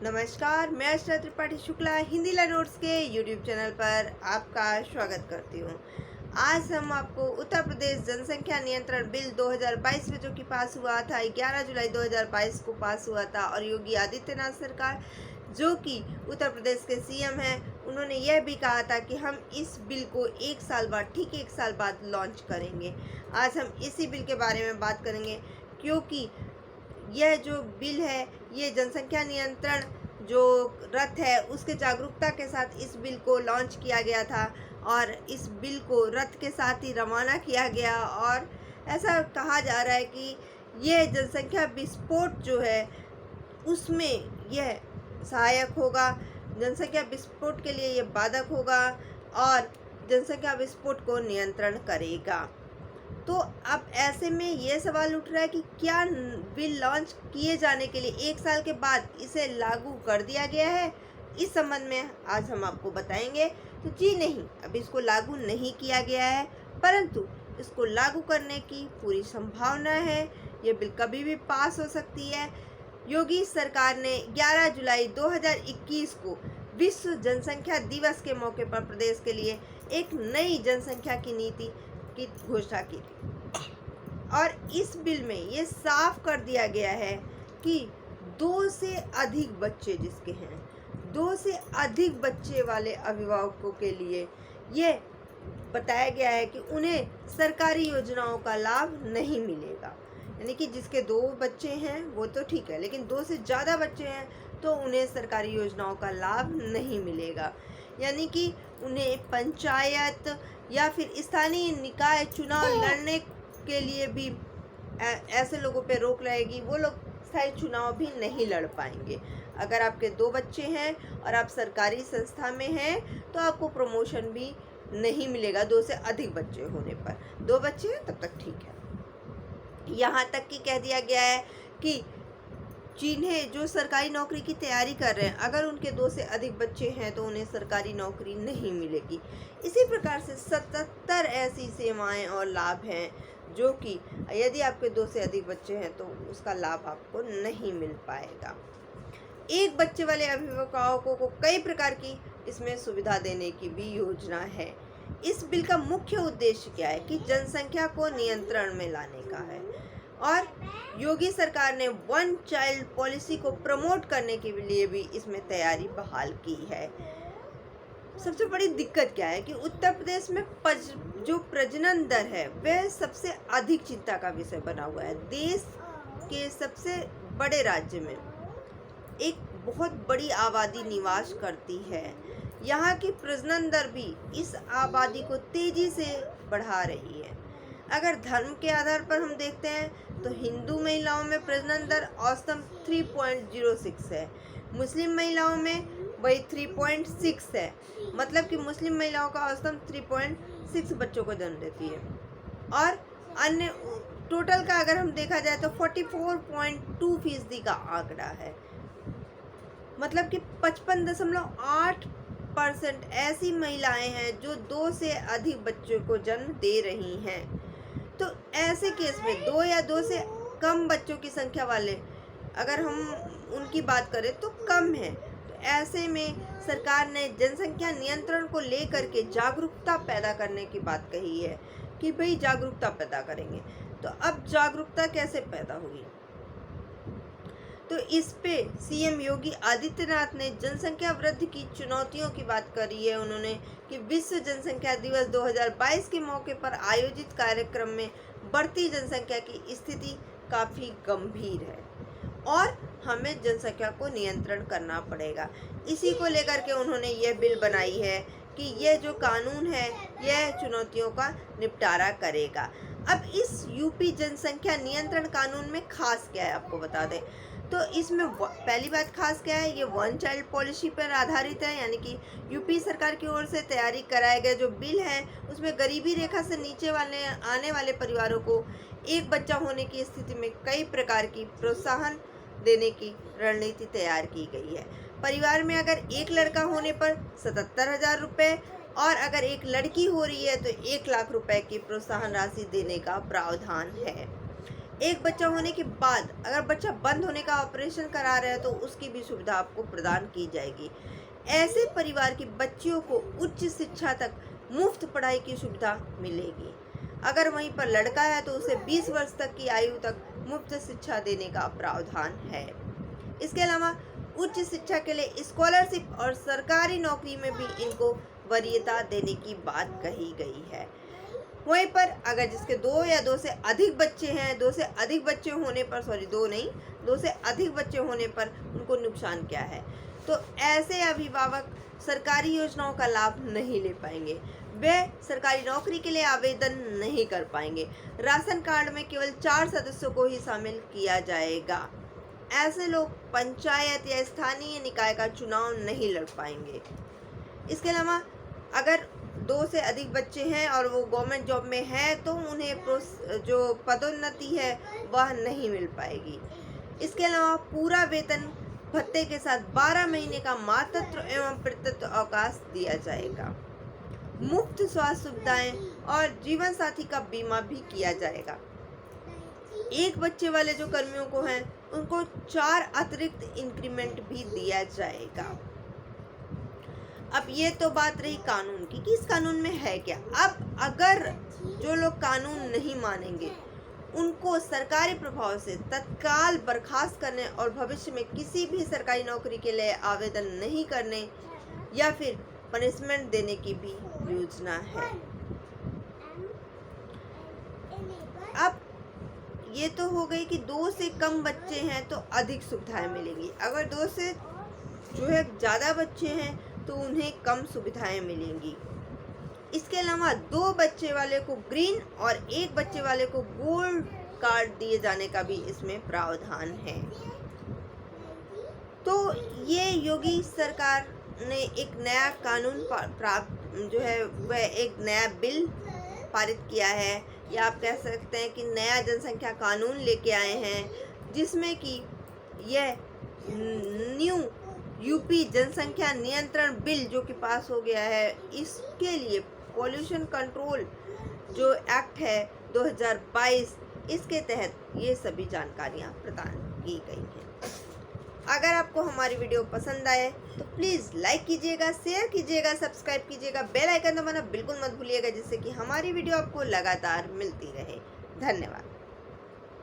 नमस्कार, मैं अर्चना त्रिपाठी शुक्ला हिंदी नोट्स के यूट्यूब चैनल पर आपका स्वागत करती हूँ। आज हम आपको उत्तर प्रदेश जनसंख्या नियंत्रण बिल 2022 में जो कि पास हुआ था, 11 जुलाई 2022 को पास हुआ था और योगी आदित्यनाथ सरकार जो कि उत्तर प्रदेश के सीएम हैं, उन्होंने यह भी कहा था कि हम इस बिल को एक साल बाद, ठीक 1 साल बाद लॉन्च करेंगे। आज हम इसी बिल के बारे में बात करेंगे क्योंकि यह जो बिल है, ये जनसंख्या नियंत्रण जो रथ है उसके जागरूकता के साथ इस बिल को लॉन्च किया गया था और इस बिल को रथ के साथ ही रवाना किया गया। और ऐसा कहा जा रहा है कि यह जनसंख्या विस्फोट जो है उसमें यह सहायक होगा, जनसंख्या विस्फोट के लिए यह बाधक होगा और जनसंख्या विस्फोट को नियंत्रण करेगा। तो अब ऐसे में ये सवाल उठ रहा है कि क्या बिल लॉन्च किए जाने के लिए 1 साल के बाद इसे लागू कर दिया गया है? इस संबंध में आज हम आपको बताएंगे। तो जी नहीं, अभी इसको लागू नहीं किया गया है, परंतु इसको लागू करने की पूरी संभावना है। ये बिल कभी भी पास हो सकती है। योगी सरकार ने 11 जुलाई 2021 को विश्व जनसंख्या दिवस के मौके पर प्रदेश के लिए एक नई जनसंख्या की नीति की घोषणा की और इस बिल में ये साफ कर दिया गया है कि 2 से अधिक बच्चे जिसके हैं, 2 से अधिक बच्चे वाले अभिभावकों के लिए ये बताया गया है कि उन्हें सरकारी योजनाओं का लाभ नहीं मिलेगा। यानी कि जिसके 2 बच्चे हैं वो तो ठीक है, लेकिन 2 से ज़्यादा बच्चे हैं तो उन्हें सरकारी योजनाओं का लाभ नहीं मिलेगा। यानी कि उन्हें पंचायत या फिर स्थानीय निकाय चुनाव लड़ने के लिए भी ऐसे लोगों पे रोक रहेगी। वो लोग स्थायी चुनाव भी नहीं लड़ पाएंगे। अगर आपके 2 बच्चे हैं और आप सरकारी संस्था में हैं तो आपको प्रमोशन भी नहीं मिलेगा 2 से अधिक बच्चे होने पर। 2 बच्चे हैं तब तक ठीक है। यहाँ तक कि कह दिया गया है कि जिन्हें जो सरकारी नौकरी की तैयारी कर रहे हैं, अगर उनके 2 से अधिक बच्चे हैं तो उन्हें सरकारी नौकरी नहीं मिलेगी। इसी प्रकार से 77 ऐसी सेवाएं और लाभ हैं जो कि यदि आपके 2 से अधिक बच्चे हैं तो उसका लाभ आपको नहीं मिल पाएगा। एक बच्चे वाले अभिभावकों को कई प्रकार की इसमें सुविधा देने की भी योजना है। इस बिल का मुख्य उद्देश्य क्या है कि जनसंख्या को नियंत्रण में लाने का है और योगी सरकार ने 1 चाइल्ड पॉलिसी को प्रमोट करने के लिए भी इसमें तैयारी बहाल की है। सबसे बड़ी दिक्कत क्या है कि उत्तर प्रदेश में जो प्रजनन दर है वह सबसे अधिक चिंता का विषय बना हुआ है। देश के सबसे बड़े राज्य में एक बहुत बड़ी आबादी निवास करती है। यहाँ की प्रजनन दर भी इस आबादी को तेजी से बढ़ा रही है। अगर धर्म के आधार पर हम देखते हैं तो हिंदू महिलाओं में प्रजनन दर औसतन 3.06 है, मुस्लिम महिलाओं में वही 3.6 है। मतलब कि मुस्लिम महिलाओं का औसतन 3.6 बच्चों को जन्म देती है और अन्य टोटल का अगर हम देखा जाए तो 44.2% का आंकड़ा है। मतलब कि 55.8% ऐसी महिलाएं हैं जो 2 से अधिक बच्चों को जन्म दे रही हैं। तो ऐसे केस में 2 या 2 से कम बच्चों की संख्या वाले अगर हम उनकी बात करें तो कम है। तो ऐसे में सरकार ने जनसंख्या नियंत्रण को लेकर के जागरूकता पैदा करने की बात कही है कि भाई जागरूकता पैदा करेंगे। तो अब जागरूकता कैसे पैदा होगी? तो इस पे सीएम योगी आदित्यनाथ ने जनसंख्या वृद्धि की चुनौतियों की बात करी है उन्होंने कि विश्व जनसंख्या दिवस 2022 के मौके पर आयोजित कार्यक्रम में बढ़ती जनसंख्या की स्थिति काफ़ी गंभीर है और हमें जनसंख्या को नियंत्रण करना पड़ेगा। इसी को लेकर के उन्होंने यह बिल बनाई है कि यह जो कानून है यह चुनौतियों का निपटारा करेगा। अब इस यूपी जनसंख्या नियंत्रण कानून में खास क्या है आपको बता दें। तो इसमें पहली बात खास क्या है, ये 1 चाइल्ड पॉलिसी पर आधारित है। यानी कि यूपी सरकार की ओर से तैयारी कराया गया जो बिल है उसमें गरीबी रेखा से नीचे वाले आने वाले परिवारों को एक बच्चा होने की स्थिति में कई प्रकार की प्रोत्साहन देने की रणनीति तैयार की गई है। परिवार में अगर एक लड़का होने पर 77,000 रुपये और अगर एक लड़की हो रही है तो 1 लाख रुपए की प्रोत्साहन राशि देने का प्रावधान है। एक बच्चा होने के बाद अगर बच्चा बंद होने का ऑपरेशन करा रहा है तो उसकी भी सुविधा आपको प्रदान की जाएगी। ऐसे परिवार की बच्चियों को उच्च शिक्षा तक मुफ्त पढ़ाई की सुविधा मिलेगी। अगर वहीं पर लड़का है तो उसे 20 वर्ष तक की आयु तक मुफ्त शिक्षा देने का प्रावधान है। इसके अलावा उच्च शिक्षा के लिए स्कॉलरशिप और सरकारी नौकरी में भी इनको वरीयता देने की बात कही गई है। वहीं पर अगर जिसके 2 या 2 से अधिक बच्चे हैं, 2 से अधिक बच्चे होने पर, सॉरी 2 नहीं, 2 से अधिक बच्चे होने पर उनको नुकसान क्या है, तो ऐसे अभिभावक सरकारी योजनाओं का लाभ नहीं ले पाएंगे। वे सरकारी नौकरी के लिए आवेदन नहीं कर पाएंगे। राशन कार्ड में केवल 4 सदस्यों को ही शामिल किया जाएगा। ऐसे लोग पंचायत या स्थानीय निकाय का चुनाव नहीं लड़ पाएंगे। इसके अलावा अगर 2 से अधिक बच्चे हैं और वो गवर्नमेंट जॉब में है तो उन्हें जो पदोन्नति है वह नहीं मिल पाएगी। इसके अलावा पूरा वेतन भत्ते के साथ 12 महीने का मातृत्व एवं पितृत्व अवकाश दिया जाएगा। मुफ्त स्वास्थ्य सुविधाएं और जीवन साथी का बीमा भी किया जाएगा। एक बच्चे वाले जो कर्मियों को हैं उनको 4 अतिरिक्त इंक्रीमेंट भी दिया जाएगा। अब ये तो बात रही कानून की कि इस कानून में है क्या। अब अगर जो लोग कानून नहीं मानेंगे उनको सरकारी प्रभाव से तत्काल बर्खास्त करने और भविष्य में किसी भी सरकारी नौकरी के लिए आवेदन नहीं करने या फिर पनिशमेंट देने की भी योजना है। अब ये तो हो गई कि 2 से कम बच्चे हैं तो अधिक सुविधाएं मिलेंगी। अगर 2 से जो है ज़्यादा बच्चे हैं तो उन्हें कम सुविधाएं मिलेंगी। इसके अलावा 2 बच्चे वाले को ग्रीन और 1 बच्चे वाले को गोल्ड कार्ड दिए जाने का भी इसमें प्रावधान है। तो ये योगी सरकार ने एक नया कानून जो है वह एक नया बिल पारित किया है, या आप कह सकते हैं कि नया जनसंख्या कानून लेके आए हैं, जिसमें कि यह न्यू यूपी जनसंख्या नियंत्रण बिल जो कि पास हो गया है, इसके लिए पॉल्यूशन कंट्रोल जो एक्ट है 2022, इसके तहत ये सभी जानकारियां प्रदान की गई हैं। अगर आपको हमारी वीडियो पसंद आए तो प्लीज़ लाइक कीजिएगा, शेयर कीजिएगा, सब्सक्राइब कीजिएगा, बेल आइकन दबाना बिल्कुल मत भूलिएगा, जिससे कि हमारी वीडियो आपको लगातार मिलती रहे। धन्यवाद।